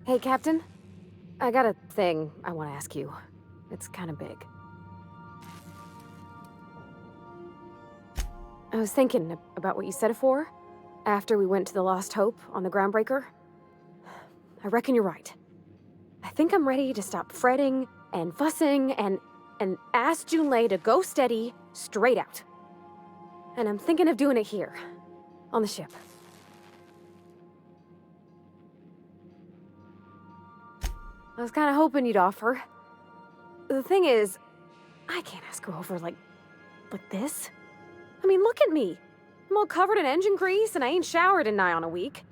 Hey, Captain. I got a thing I want to ask you. It's kind of big. I was thinking about what you said afore, after we went to the Lost Hope on the Groundbreaker. I reckon you're right. I think I'm ready to stop fretting and fussing and ask Junlei to go steady, straight out. And I'm thinking of doing it here, on the ship. I was kind of hoping you'd offer. The thing is, I can't ask her over like this. I mean, look at me. I'm all covered in engine grease and I ain't showered in nigh on a week.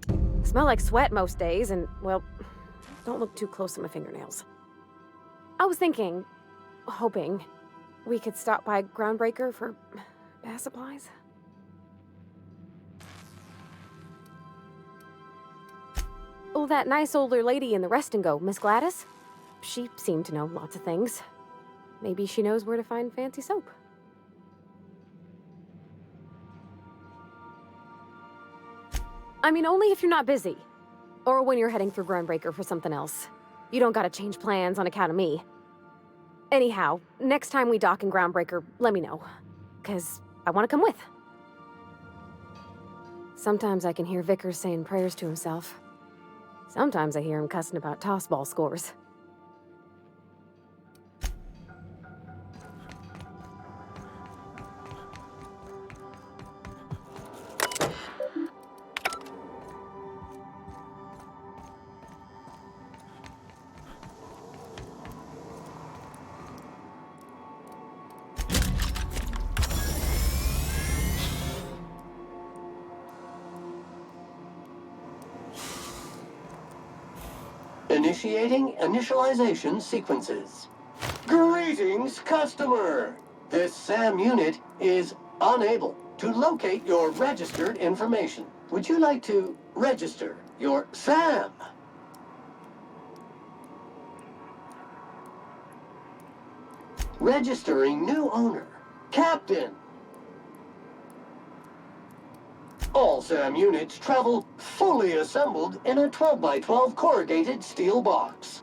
I smell like sweat most days and, well, don't look too close at my fingernails. I was thinking, hoping, we could stop by Groundbreaker for bath supplies. Oh, that nice older lady in the rest and go, Miss Gladys? She seemed to know lots of things. Maybe she knows where to find fancy soap. I mean, only if you're not busy. Or when you're heading through Groundbreaker for something else. You don't gotta change plans on account of me. Anyhow, next time we dock in Groundbreaker, let me know. 'Cause I want to come with. Sometimes I can hear Vickers saying prayers to himself. Sometimes I hear him cussing about tossball scores. Initiating initialization sequences. Greetings, customer! This SAM unit is unable to locate your registered information. Would you like to register your SAM? Registering new owner, Captain. All SAM units travel fully assembled in a 12x12 corrugated steel box.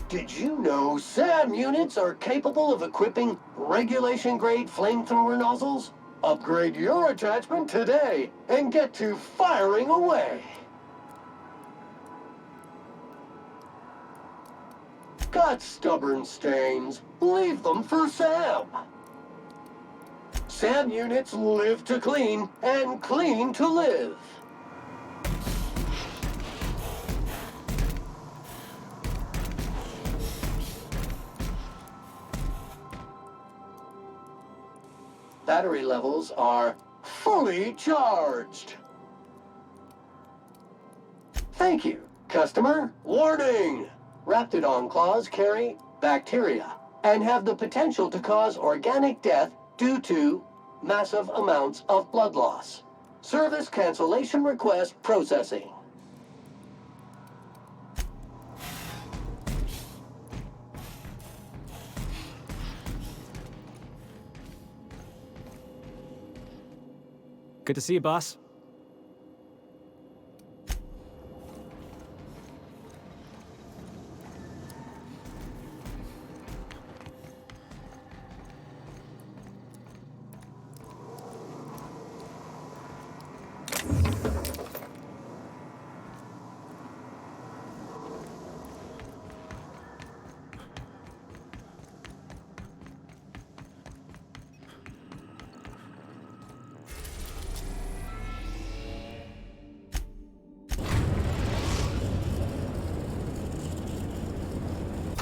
Did you know SAM units are capable of equipping regulation-grade flamethrower nozzles? Upgrade your attachment today and get to firing away. Got stubborn stains? Leave them for SAM. SAM units live to clean and clean to live. Battery levels are fully charged. Thank you, customer. Warning! Raptidon claws carry bacteria and have the potential to cause organic death due to massive amounts of blood loss. Service cancellation request processing. Good to see you, boss.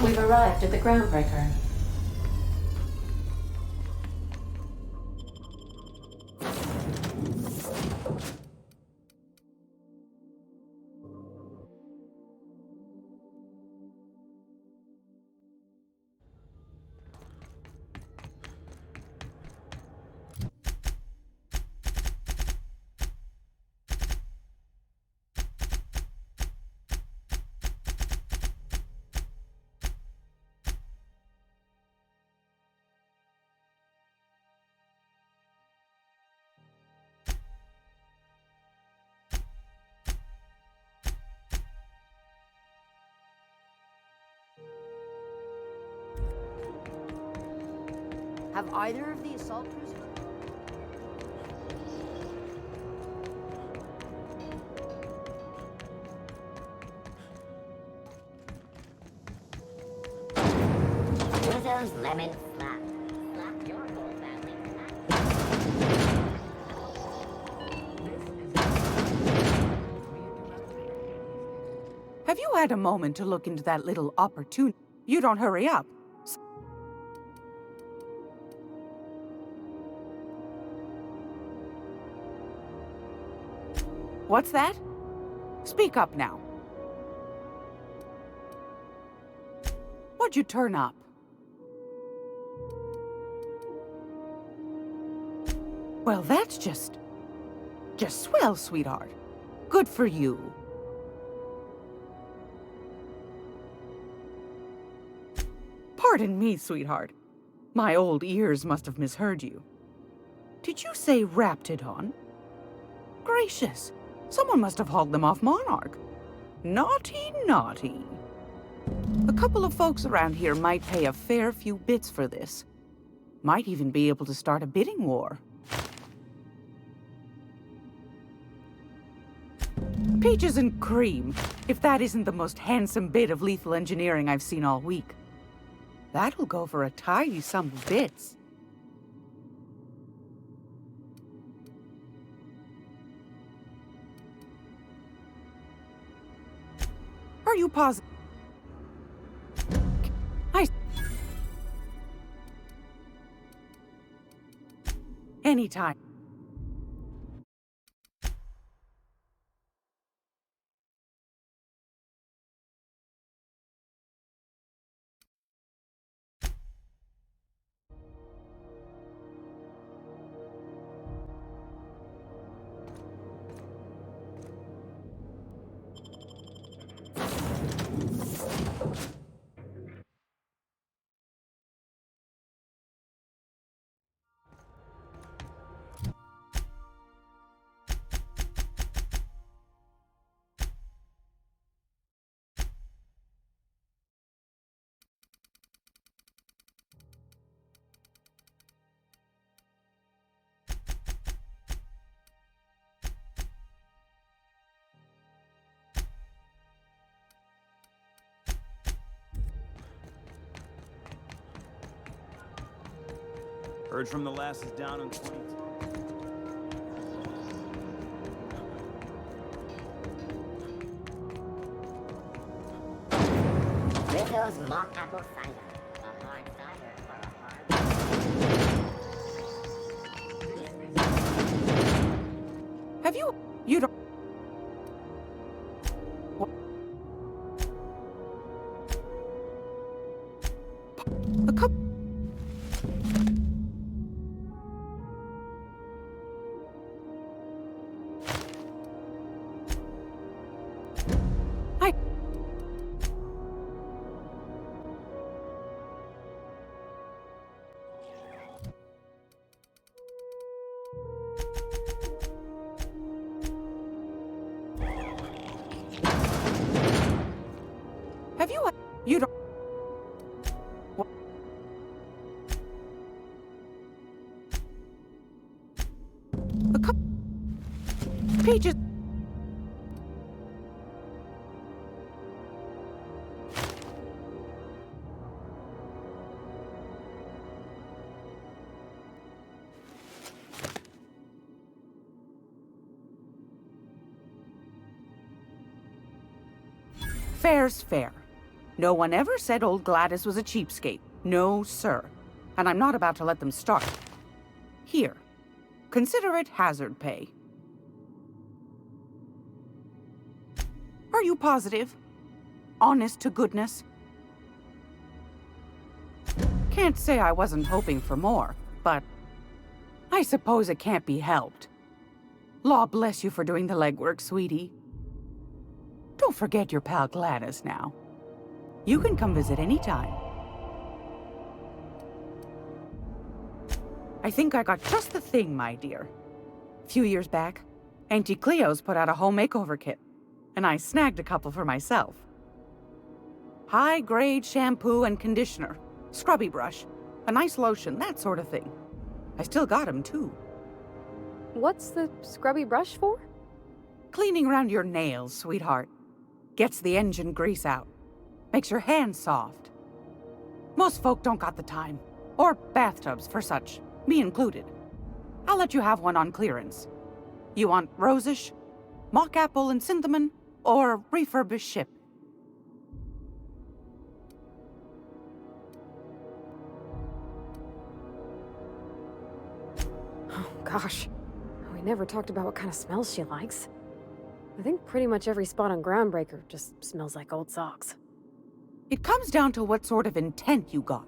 We've arrived at the Groundbreaker. Have either of the assault cruisers... Those lemon flap. Flap your whole family. Have you had a moment to look into that little opportunity? You don't hurry up. What's that? Speak up now. What'd you turn up? Well, that's just swell, sweetheart. Good for you. Pardon me, sweetheart. My old ears must have misheard you. Did you say Raptidon? Gracious, someone must have hauled them off Monarch. Naughty, naughty. A couple of folks around here might pay a fair few bits for this. Might even be able to start a bidding war. Peaches and cream, if that isn't the most handsome bit of lethal engineering I've seen all week. That'll go for a tidy sum of bits. Are you positive? Anytime. Heard from the lasses down in 22. Rizzo's mock apple cider. A hard cider for a hard... Have you... You don't... A cup... Have you... You don't... A cup... Peaches... Fair's fair. No one ever said old Gladys was a cheapskate. No, sir. And I'm not about to let them start. Here. Consider it hazard pay. Are you positive? Honest to goodness? Can't say I wasn't hoping for more, but I suppose it can't be helped. Law bless you for doing the legwork, sweetie. Don't forget your pal Gladys now. You can come visit anytime. I think I got just the thing, my dear. A few years back, Auntie Cleo's put out a home makeover kit, and I snagged a couple for myself. High-grade shampoo and conditioner, scrubby brush, A nice lotion, that sort of thing. I still got 'em, too. What's the scrubby brush for? Cleaning around your nails, sweetheart. Gets the engine grease out. Makes your hands soft. Most folk don't got the time. Or bathtubs for such, me included. I'll let you have one on clearance. You want rosish, mock apple and cinnamon, or refurbished ship? Oh, gosh. We never talked about what kind of smells she likes. I think pretty much every spot on Groundbreaker just smells like old socks. It comes down to what sort of intent you got.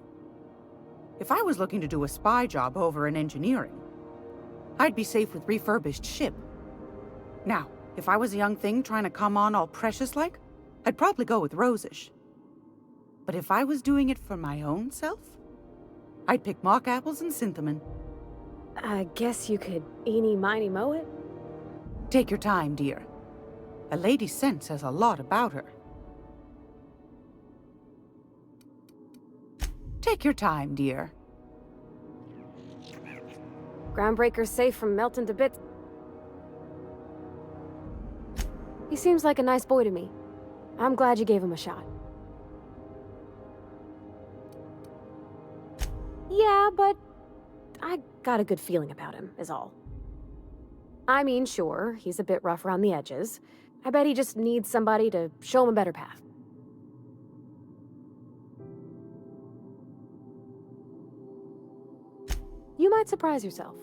If I was looking to do a spy job over in engineering, I'd be safe with refurbished ship. Now, if I was a young thing trying to come on all precious-like, I'd probably go with rosish. But if I was doing it for my own self, I'd pick mock apples and cinnamon. I guess you could eeny miny moe it? Take your time, dear. A lady's scent says a lot about her. Take your time, dear. Groundbreaker's safe from melting to bits. He seems like a nice boy to me. I'm glad you gave him a shot. Yeah, but I got a good feeling about him, is all. I mean, sure, he's a bit rough around the edges. I bet he just needs somebody to show him a better path. You might surprise yourself.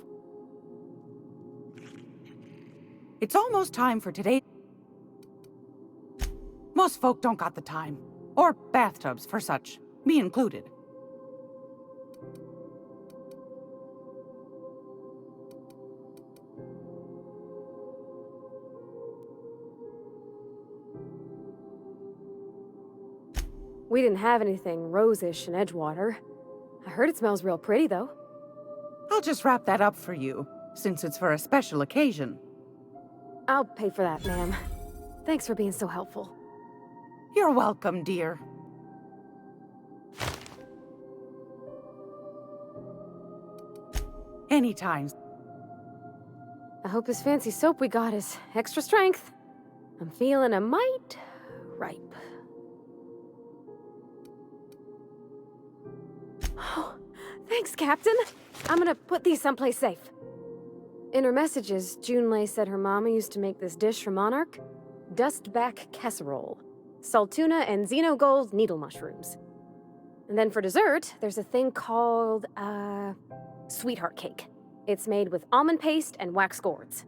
It's almost time for today. Most folk don't got the time. Or bathtubs for such, me included. We didn't have anything rosish in Edgewater. I heard it smells real pretty, though. I'll just wrap that up for you, since it's for a special occasion. I'll pay for that, ma'am. Thanks for being so helpful. You're welcome, dear. Anytime. I hope this fancy soap we got is extra strength. I'm feeling a mite ripe. Oh, thanks, Captain. I'm gonna put these someplace safe. In her messages, Junlei said her mama used to make this dish for Monarch. Dustback casserole. Saltuna and Xenogold needle mushrooms. And then for dessert, there's a thing called, sweetheart cake. It's made with almond paste and wax gourds.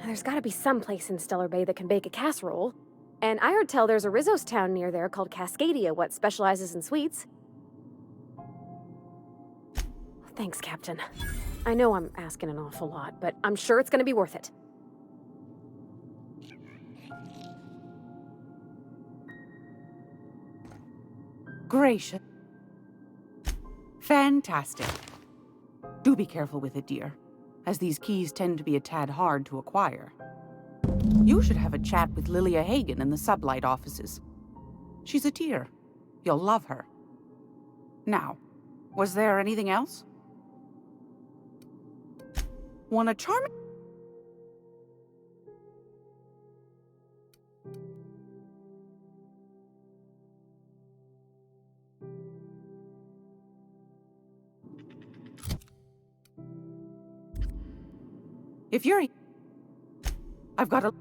There's gotta be some place in Stellar Bay that can bake a casserole. And I heard tell there's a Rizzo's town near there called Cascadia what specializes in sweets. Thanks, Captain. I know I'm asking an awful lot, but I'm sure it's gonna be worth it. Gracious. Fantastic. Do be careful with it, dear, as these keys tend to be a tad hard to acquire. You should have a chat with Lilia Hagen in the Sublight offices. She's a tear. You'll love her. Now, was there anything else? Want a charming... If you're... I've got a...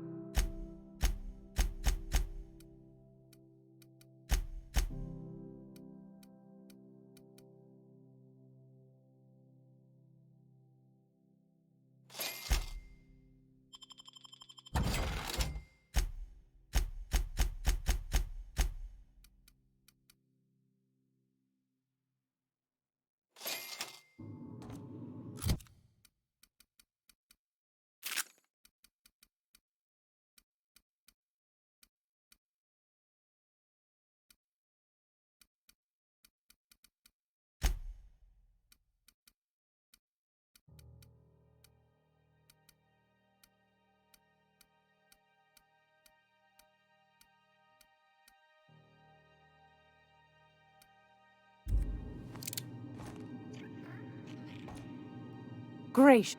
gracious.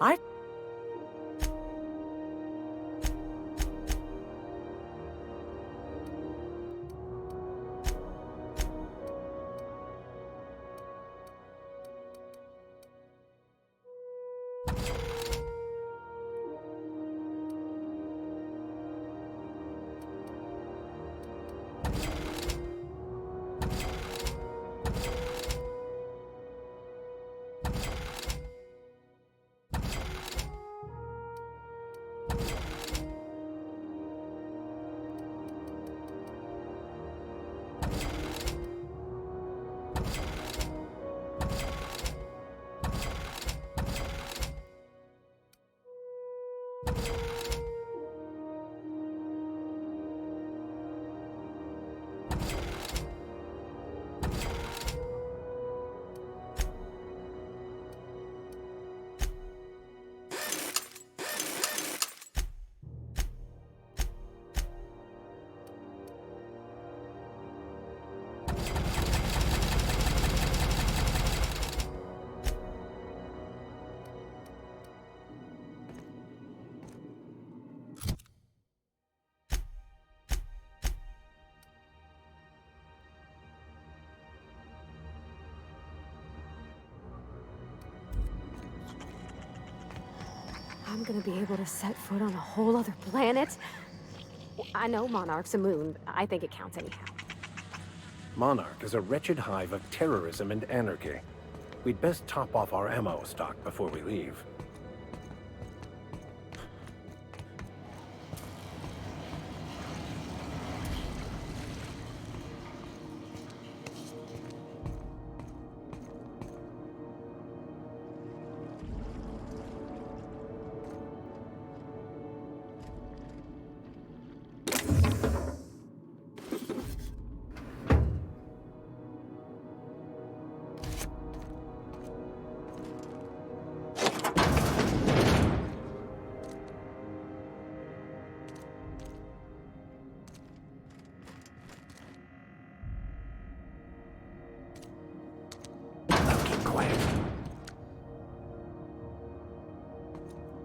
I... I'm gonna be able to set foot on a whole other planet. I know Monarch's a moon. I think it counts anyhow. Monarch is a wretched hive of terrorism and anarchy. We'd best top off our ammo stock before we leave.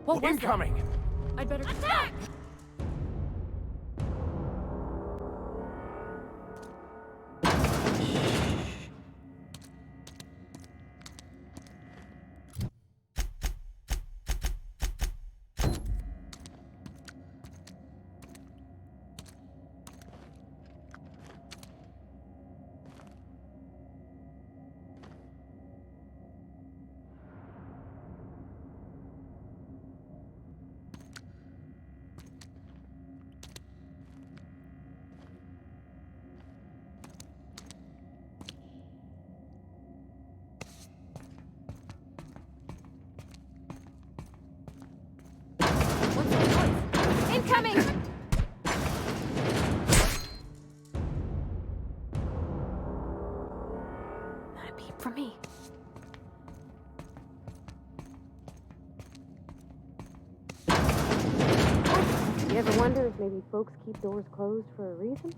What was Incoming! that? I'd better attack! Incoming! Not a peep from me. You ever wonder if maybe folks keep doors closed for a reason?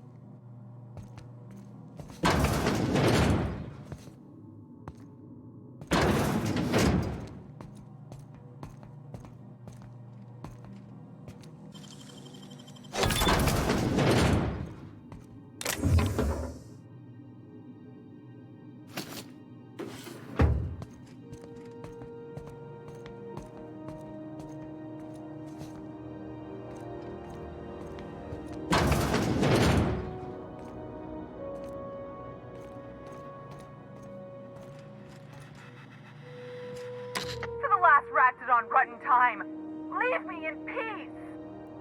On rotten time. Leave me in peace.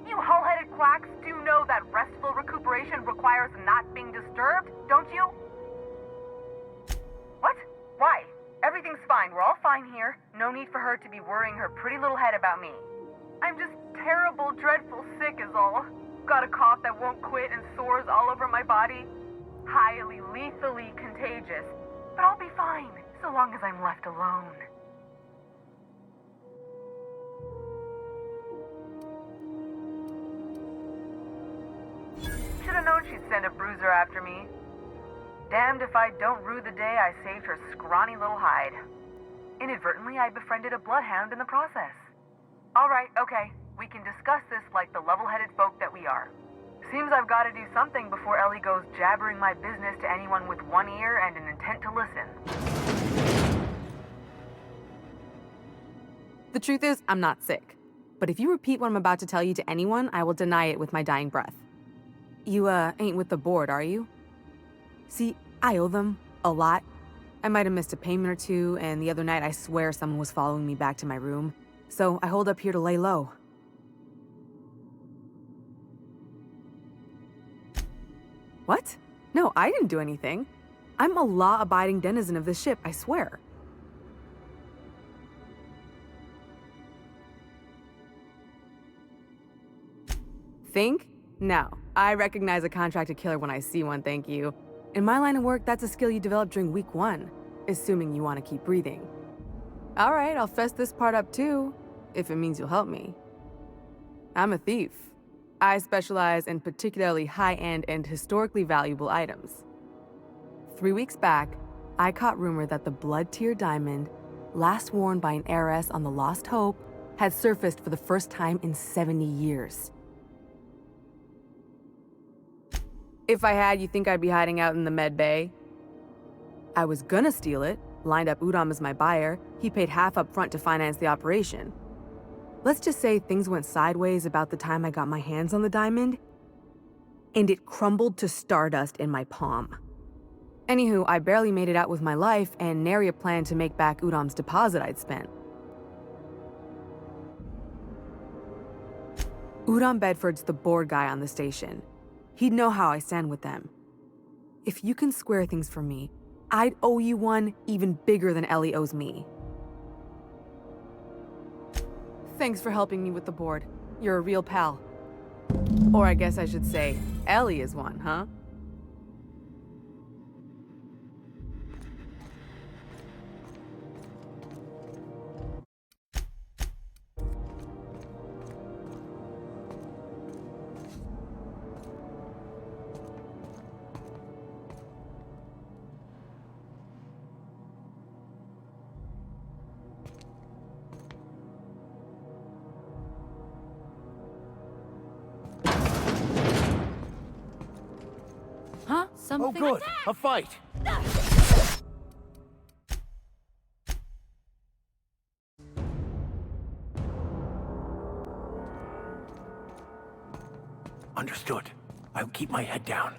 You hull-headed quacks do know that restful recuperation requires not being disturbed, don't you? What? Why? Everything's fine. We're all fine here. No need for her to be worrying her pretty little head about me. I'm just terrible, dreadful sick is all. Got a cough that won't quit and sores all over my body. Highly, lethally contagious. But I'll be fine, so long as I'm left alone. Should've known she'd send a bruiser after me. Damned if I don't rue the day I saved her scrawny little hide. Inadvertently, I befriended a bloodhound in the process. Alright, okay. We can discuss this like the level-headed folk that we are. Seems I've got to do something before Ellie goes jabbering my business to anyone with one ear and an intent to listen. The truth is, I'm not sick. But if you repeat what I'm about to tell you to anyone, I will deny it with my dying breath. You, ain't with the board, are you? See, I owe them a lot. I might have missed a payment or two, and the other night I swear someone was following me back to my room. So I hold up here to lay low. What? No, I didn't do anything. I'm a law-abiding denizen of this ship, I swear. Think? No. I recognize a contracted killer when I see one, thank you. In my line of work, that's a skill you develop during week 1, assuming you want to keep breathing. All right, I'll fess this part up too, if it means you'll help me. I'm a thief. I specialize in particularly high-end and historically valuable items. 3 weeks back, I caught rumor that the Blood Tier diamond, last worn by an heiress on the Lost Hope, had surfaced for the first time in 70 years. If I had, you think I'd be hiding out in the med bay? I was gonna steal it, lined up Udom as my buyer. He paid half up front to finance the operation. Let's just say things went sideways about the time I got my hands on the diamond, and it crumbled to stardust in my palm. Anywho, I barely made it out with my life, and nary a plan to make back Udom's deposit I'd spent. Udom Bedford's the board guy on the station. He'd know how I stand with them. If you can square things for me, I'd owe you one even bigger than Ellie owes me. Thanks for helping me with the board. You're a real pal. Or I guess I should say, Ellie is one, huh? Huh? Oh, good. A fight. Understood. I'll keep my head down.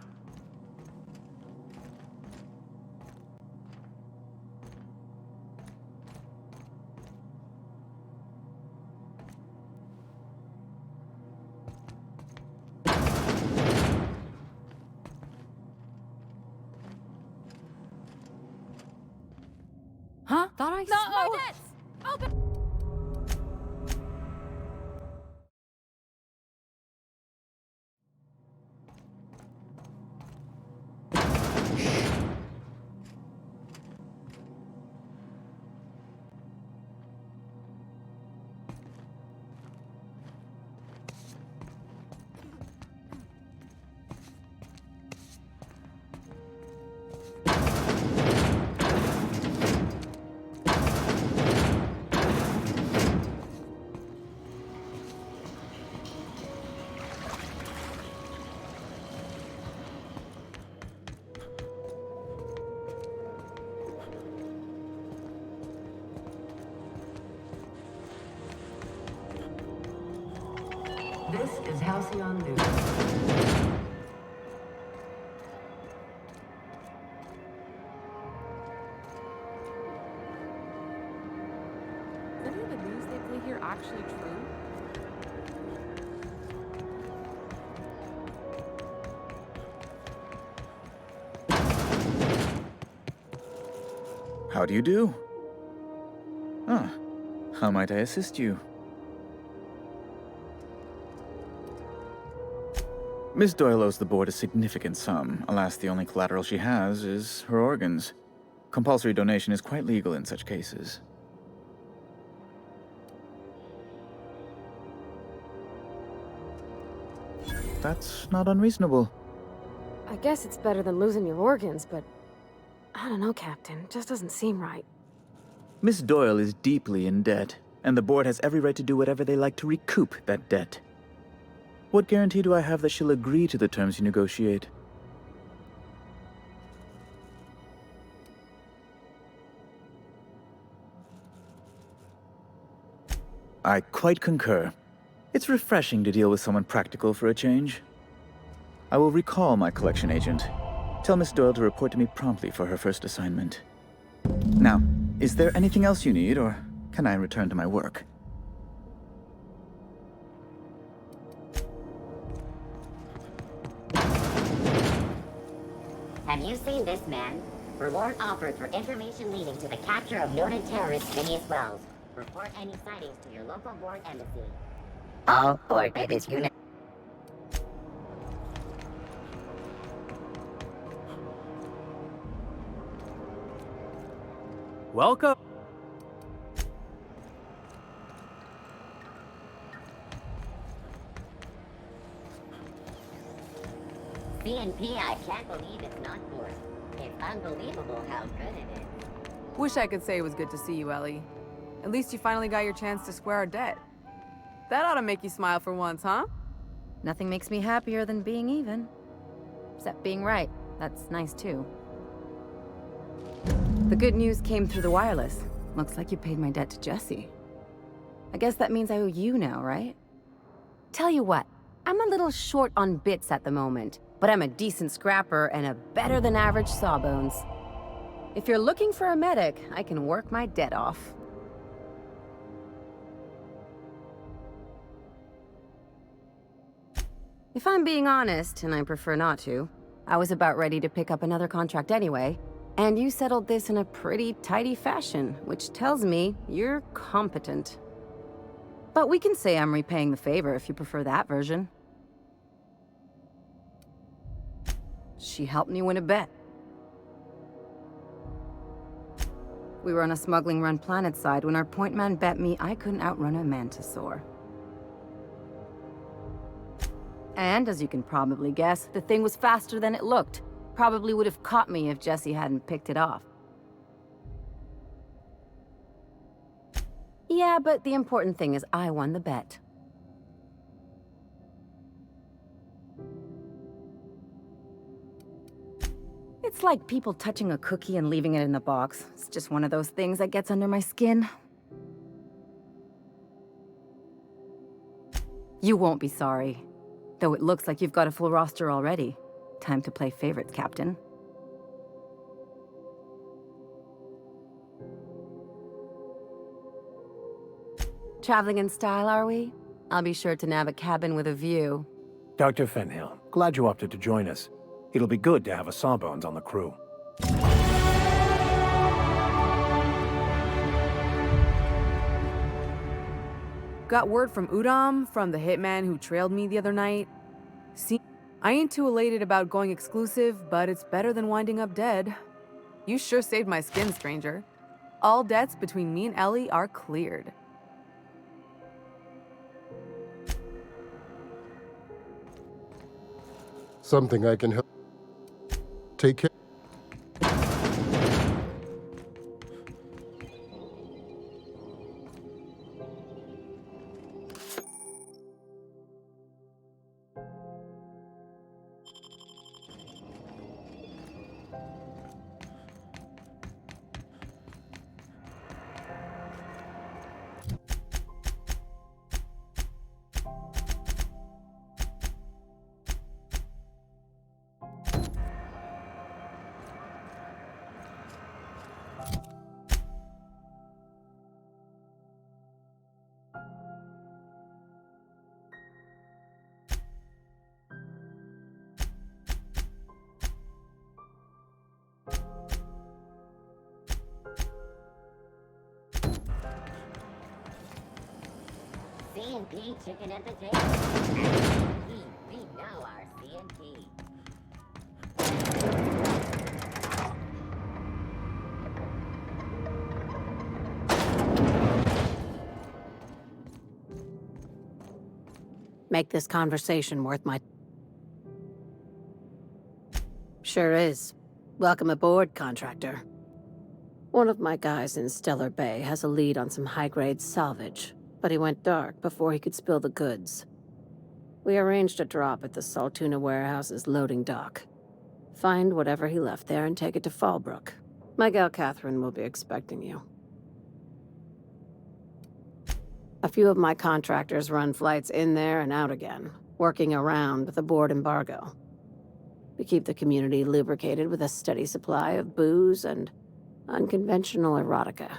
Huh? Thought I saw it. This is Halcyon News. Is any of the news they play here actually true? How do you do? Ah, how might I assist you? Miss Doyle owes the board a significant sum. Alas, the only collateral she has is her organs. Compulsory donation is quite legal in such cases. That's not unreasonable. I guess it's better than losing your organs, but I don't know, Captain. It just doesn't seem right. Miss Doyle is deeply in debt, and the board has every right to do whatever they like to recoup that debt. What guarantee do I have that she'll agree to the terms you negotiate? I quite concur. It's refreshing to deal with someone practical for a change. I will recall my collection agent. Tell Miss Doyle to report to me promptly for her first assignment. Now, is there anything else you need, or can I return to my work? Have you seen this man? Reward offered for information leading to the capture of noted terrorist Phineas Wells. Report any sightings to your local board embassy. All board members unit. Welcome. CNP, I can't believe it's not forced. It's unbelievable how good it is. Wish I could say it was good to see you, Ellie. At least you finally got your chance to square our debt. That ought to make you smile for once, huh? Nothing makes me happier than being even. Except being right. That's nice too. The good news came through the wireless. Looks like you paid my debt to Jesse. I guess that means I owe you now, right? Tell you what, I'm a little short on bits at the moment, but I'm a decent scrapper and a better than average sawbones. If you're looking for a medic, I can work my debt off. If I'm being honest, and I prefer not to, I was about ready to pick up another contract anyway, and you settled this in a pretty tidy fashion, which tells me you're competent. But we can say I'm repaying the favor if you prefer that version. She helped me win a bet. We were on a smuggling run planetside when our point man bet me I couldn't outrun a mantisaur. And as you can probably guess, the thing was faster than it looked. Probably would have caught me if Jesse hadn't picked it off. Yeah, but the important thing is I won the bet. It's like people touching a cookie and leaving it in the box. It's just one of those things that gets under my skin. You won't be sorry. Though it looks like you've got a full roster already. Time to play favorites, Captain. Traveling in style, are we? I'll be sure to nab a cabin with a view. Dr. Fenhill, glad you opted to join us. It'll be good to have a Sawbones on the crew. Got word from Udam, from the hitman who trailed me the other night. See, I ain't too elated about going exclusive, but it's better than winding up dead. You sure saved my skin, stranger. All debts between me and Ellie are cleared. Something I can help. Take care. CNP chicken at the table. We know our CNP. Make this conversation worth my... Sure is. Welcome aboard, contractor. One of my guys in Stellar Bay has a lead on some high-grade salvage, but he went dark before he could spill the goods. We arranged a drop at the Saltuna warehouse's loading dock. Find whatever he left there and take it to Fallbrook. My gal Catherine will be expecting you. A few of my contractors run flights in there and out again, working around the board embargo. We keep the community lubricated with a steady supply of booze and unconventional erotica.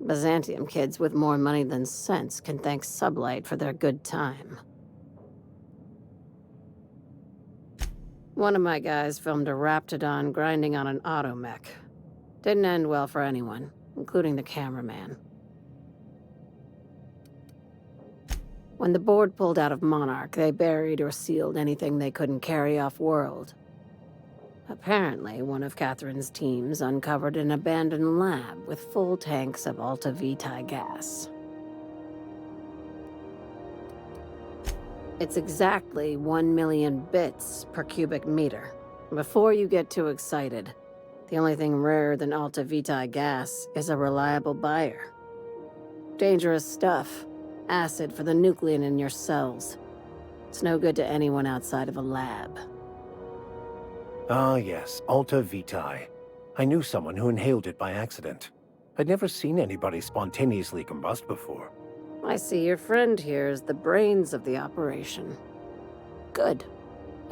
Byzantium kids with more money than sense can thank Sublight for their good time. One of my guys filmed a Raptidon grinding on an automech. Didn't end well for anyone, including the cameraman. When the board pulled out of Monarch, they buried or sealed anything they couldn't carry off-world. Apparently, one of Catherine's teams uncovered an abandoned lab with full tanks of Alta Vitae gas. It's exactly 1 million bits per cubic meter. Before you get too excited, the only thing rarer than Alta Vitae gas is a reliable buyer. Dangerous stuff. Acid for the nuclein in your cells. It's no good to anyone outside of a lab. Ah, yes, Alta Vitae. I knew someone who inhaled it by accident. I'd never seen anybody spontaneously combust before. I see your friend here is the brains of the operation. Good.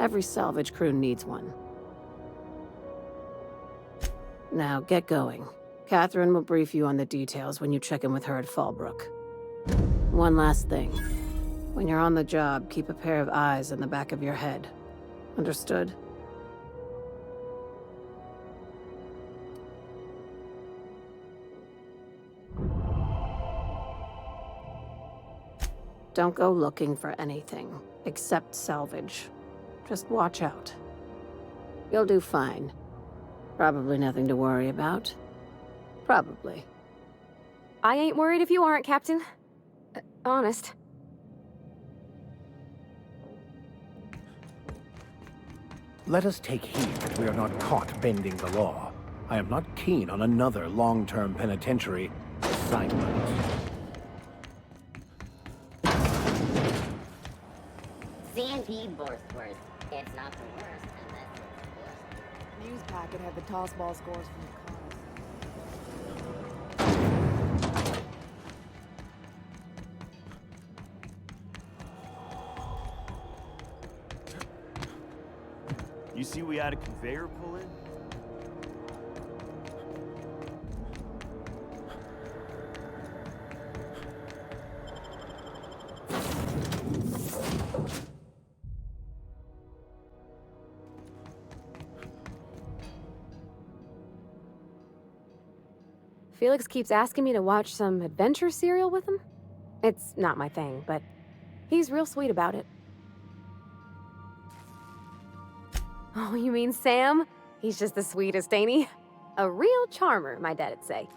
Every salvage crew needs one. Now, get going. Catherine will brief you on the details when you check in with her at Fallbrook. One last thing. When you're on the job, keep a pair of eyes in the back of your head. Understood? Don't go looking for anything, except salvage. Just watch out. You'll do fine. Probably nothing to worry about. Probably. I ain't worried if you aren't, Captain. Honest. Let us take heed that we are not caught bending the law. I am not keen on another long-term penitentiary assignment. CNP Borstworth. It's not the worst unless it's the worst. News packet had the toss ball scores from the cars. You see we had a conveyor pull in? Felix keeps asking me to watch some adventure serial with him. It's not my thing, but he's real sweet about it. Oh, you mean Sam? He's just the sweetest, ain't he? A real charmer, my dad'd say.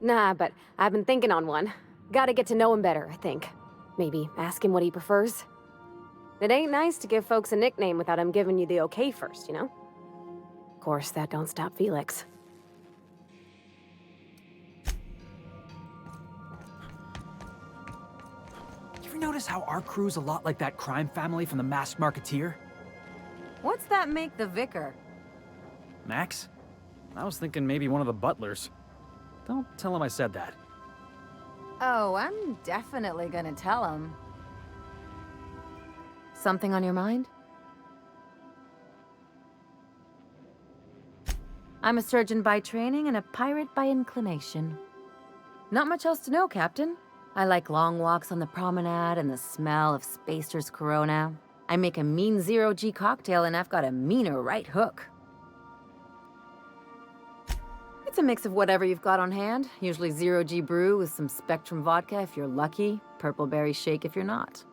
Nah, but I've been thinking on one. Gotta get to know him better, I think. Maybe ask him what he prefers. It ain't nice to give folks a nickname without him giving you the okay first, you know? Of course, that don't stop Felix. You ever notice how our crew's a lot like that crime family from The Masked Marketeer? What's that make the vicar? Max? I was thinking maybe one of the butlers. Don't tell him I said that. Oh, I'm definitely gonna tell him. Something on your mind? I'm a surgeon by training and a pirate by inclination. Not much else to know, Captain. I like long walks on the promenade and the smell of Spacer's Corona. I make a mean zero-G cocktail and I've got a meaner right hook. It's a mix of whatever you've got on hand. Usually zero-G brew with some Spectrum vodka if you're lucky, purple berry shake if you're not.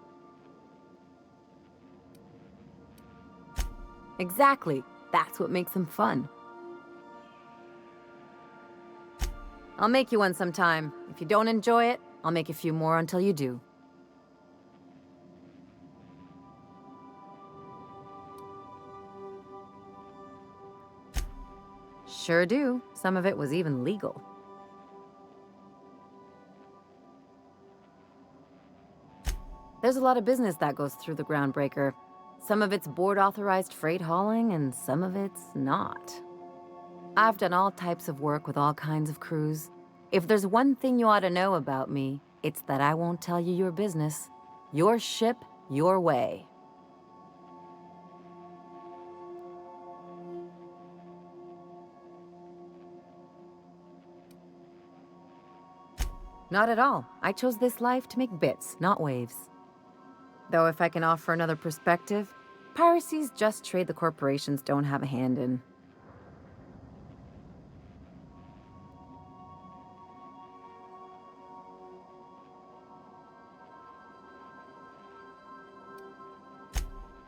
Exactly. That's what makes them fun. I'll make you one sometime. If you don't enjoy it, I'll make a few more until you do. Sure do. Some of it was even legal. There's a lot of business that goes through the Groundbreaker. Some of it's board-authorized freight hauling, and some of it's not. I've done all types of work with all kinds of crews. If there's one thing you ought to know about me, it's that I won't tell you your business. Your ship, your way. Not at all. I chose this life to make bits, not waves. Though if I can offer another perspective, piracy's just trade the corporations don't have a hand in.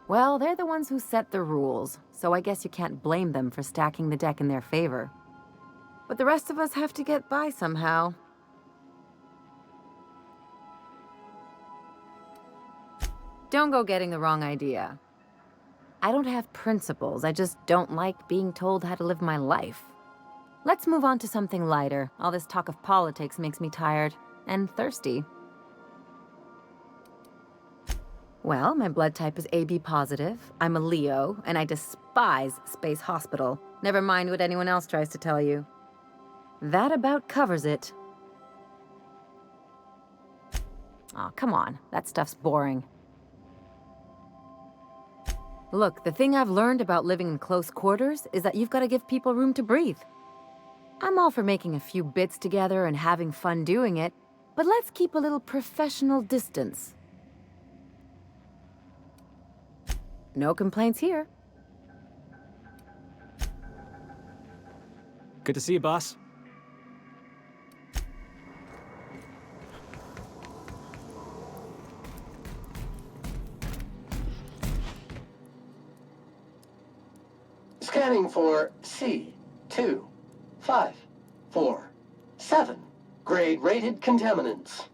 Well, they're the ones who set the rules, so I guess you can't blame them for stacking the deck in their favor. But the rest of us have to get by somehow. Don't go getting the wrong idea. I don't have principles, I just don't like being told how to live my life. Let's move on to something lighter. All this talk of politics makes me tired and thirsty. Well, my blood type is AB positive, I'm a Leo, and I despise Space Hospital. Never mind what anyone else tries to tell you. That about covers it. Aw, come on, that stuff's boring. Look, the thing I've learned about living in close quarters is that you've got to give people room to breathe. I'm all for making a few bits together and having fun doing it, but let's keep a little professional distance. No complaints here. Good to see you, boss. Scanning for C2547. Grade rated contaminants.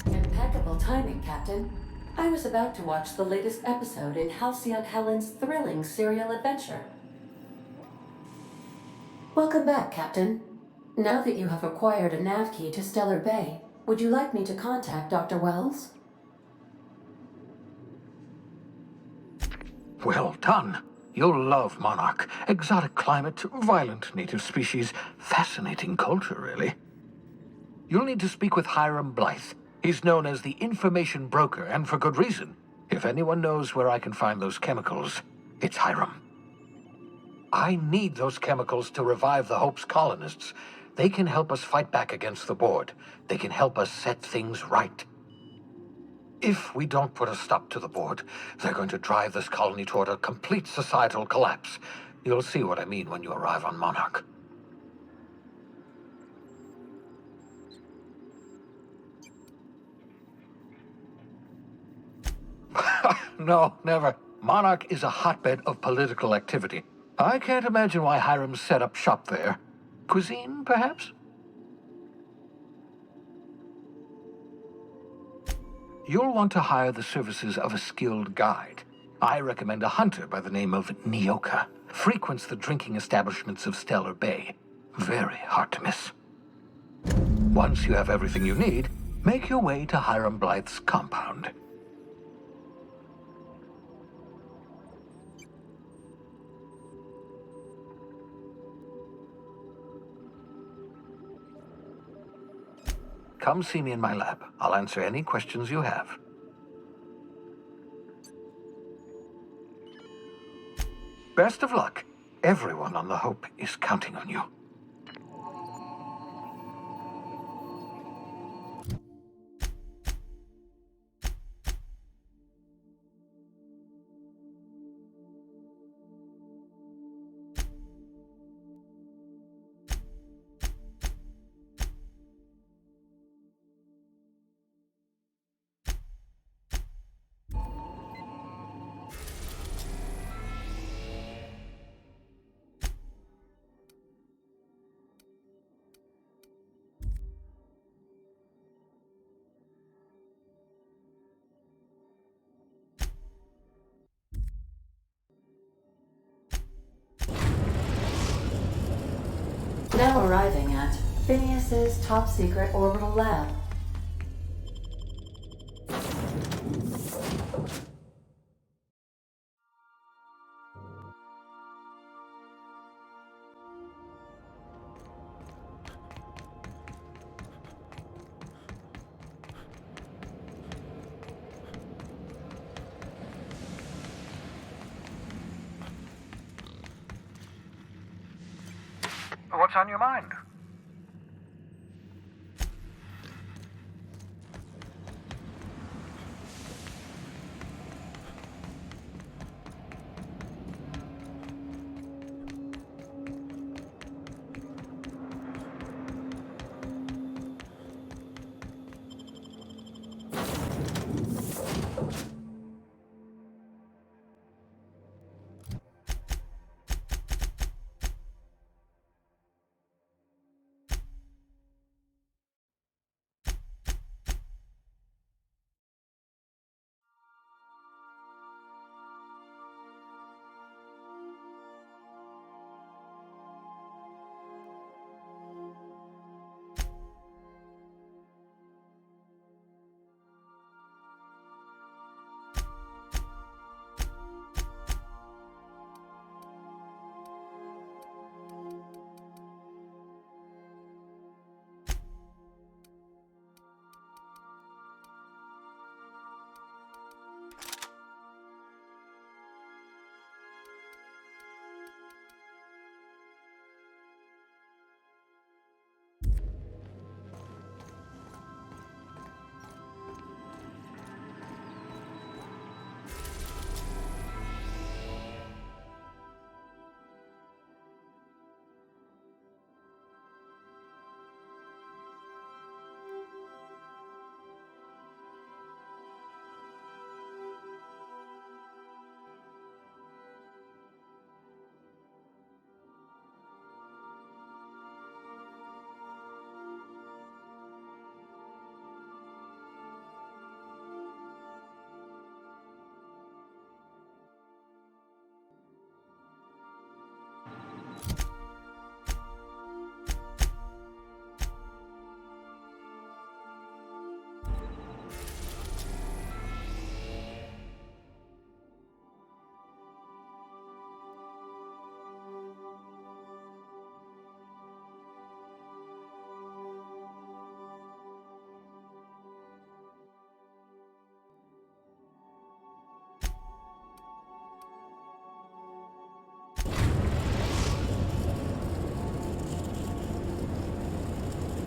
Impeccable timing, Captain. I was about to watch the latest episode in Halcyon Helen's thrilling serial adventure. Welcome back, Captain. Now that you have acquired a nav key to Stellar Bay, would you like me to contact Dr. Wells? Well done. You'll love Monarch. Exotic climate, violent native species, fascinating culture, really. You'll need to speak with Hiram Blythe. He's known as the information broker, and for good reason. If anyone knows where I can find those chemicals, it's Hiram. I need those chemicals to revive the Hope's colonists. They can help us fight back against the board. They can help us set things right. If we don't put a stop to the board, they're going to drive this colony toward a complete societal collapse. You'll see what I mean when you arrive on Monarch. No, never. Monarch is a hotbed of political activity. I can't imagine why Hiram set up shop there. Cuisine, perhaps? You'll want to hire the services of a skilled guide. I recommend a hunter by the name of Nyoka. Frequents the drinking establishments of Stellar Bay. Very hard to miss. Once you have everything you need, make your way to Hiram Blythe's compound. Come see me in my lab. I'll answer any questions you have. Best of luck. Everyone on the Hope is counting on you. Now arriving at Phineas's top secret orbital lab. What's on your mind?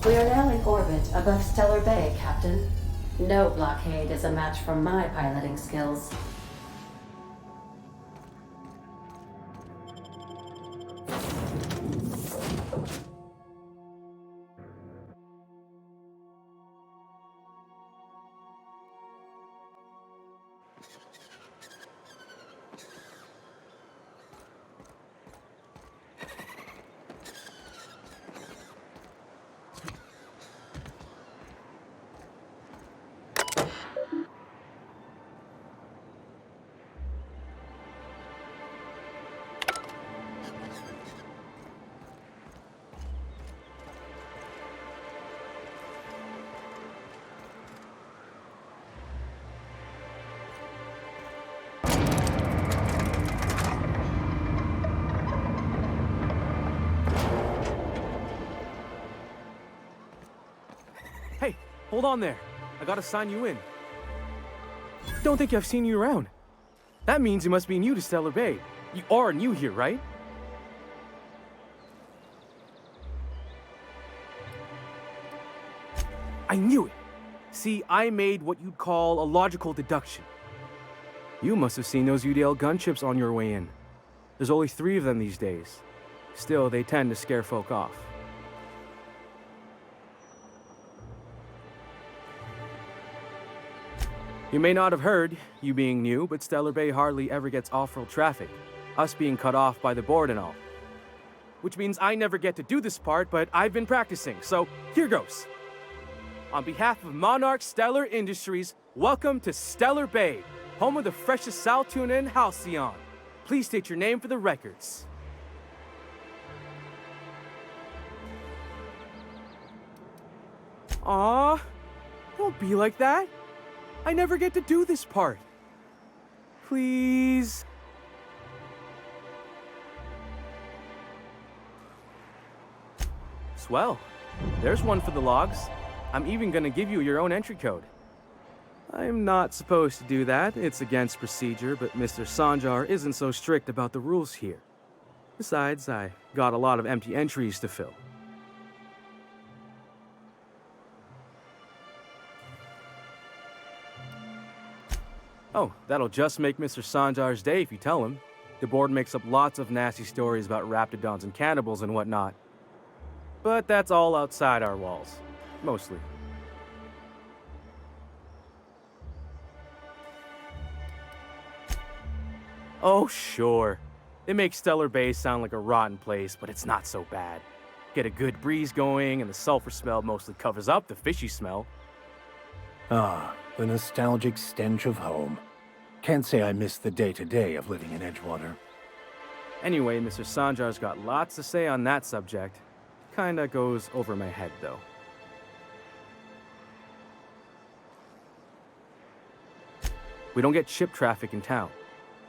We are now in orbit above Stellar Bay, Captain. No blockade is a match for my piloting skills. Hey, hold on there. I gotta sign you in. Don't think I've seen you around. That means you must be new to Stellar Bay. You are new here, right? I knew it. See, I made what you'd call a logical deduction. You must have seen those UDL gunships on your way in. There's only 3 of them these days. Still, they tend to scare folk off. You may not have heard, you being new, but Stellar Bay hardly ever gets off-road traffic, us being cut off by the board and all. Which means I never get to do this part, but I've been practicing, so here goes. On behalf of Monarch Stellar Industries, welcome to Stellar Bay, home of the freshest sal tuna in Halcyon. Please state your name for the records. Aw, don't be like that. I never get to do this part. Please. Swell. There's one for the logs. I'm even gonna give you your own entry code. I'm not supposed to do that. It's against procedure, but Mr. Sanjar isn't so strict about the rules here. Besides, I got a lot of empty entries to fill. Oh, that'll just make Mr. Sanjar's day if you tell him. The board makes up lots of nasty stories about raptidons and cannibals and whatnot. But that's all outside our walls. Mostly. Oh, sure. It makes Stellar Bay sound like a rotten place, but it's not so bad. Get a good breeze going, and the sulfur smell mostly covers up the fishy smell. Ah, the nostalgic stench of home. Can't say I miss the day-to-day of living in Edgewater. Anyway, Mr. Sanjar's got lots to say on that subject. Kinda goes over my head, though. We don't get ship traffic in town.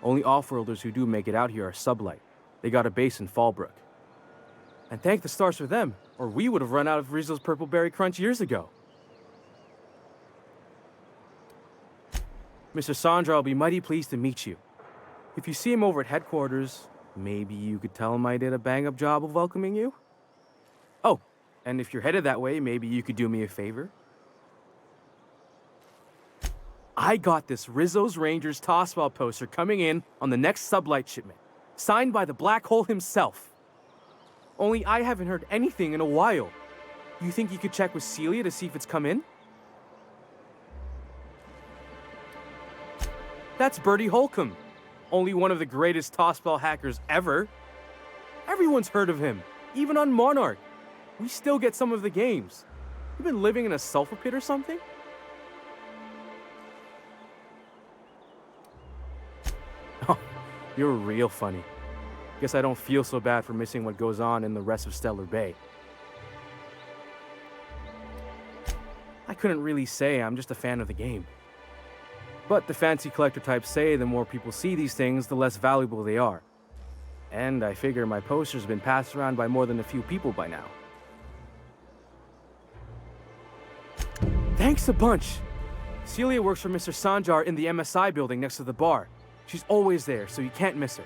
Only off-worlders who do make it out here are Sublight. They got a base in Fallbrook. And thank the stars for them, or we would have run out of Rizzo's Purple Berry Crunch years ago. Mr. Sanjar will be mighty pleased to meet you. If you see him over at headquarters, maybe you could tell him I did a bang-up job of welcoming you? Oh, and if you're headed that way, maybe you could do me a favor? I got this Rizzo's Rangers tossball poster coming in on the next Sublight shipment, signed by the Black Hole himself. Only I haven't heard anything in a while. You think you could check with Celia to see if it's come in? That's Bertie Holcomb, only one of the greatest tossball hackers ever. Everyone's heard of him, even on Monarch. We still get some of the games. You been living in a sulfur pit or something? Oh, you're real funny. Guess I don't feel so bad for missing what goes on in the rest of Stellar Bay. I couldn't really say, I'm just a fan of the game. But the fancy collector types say the more people see these things, the less valuable they are. And I figure my poster's been passed around by more than a few people by now. Thanks a bunch! Celia works for Mr. Sanjar in the MSI building next to the bar. She's always there, so you can't miss her.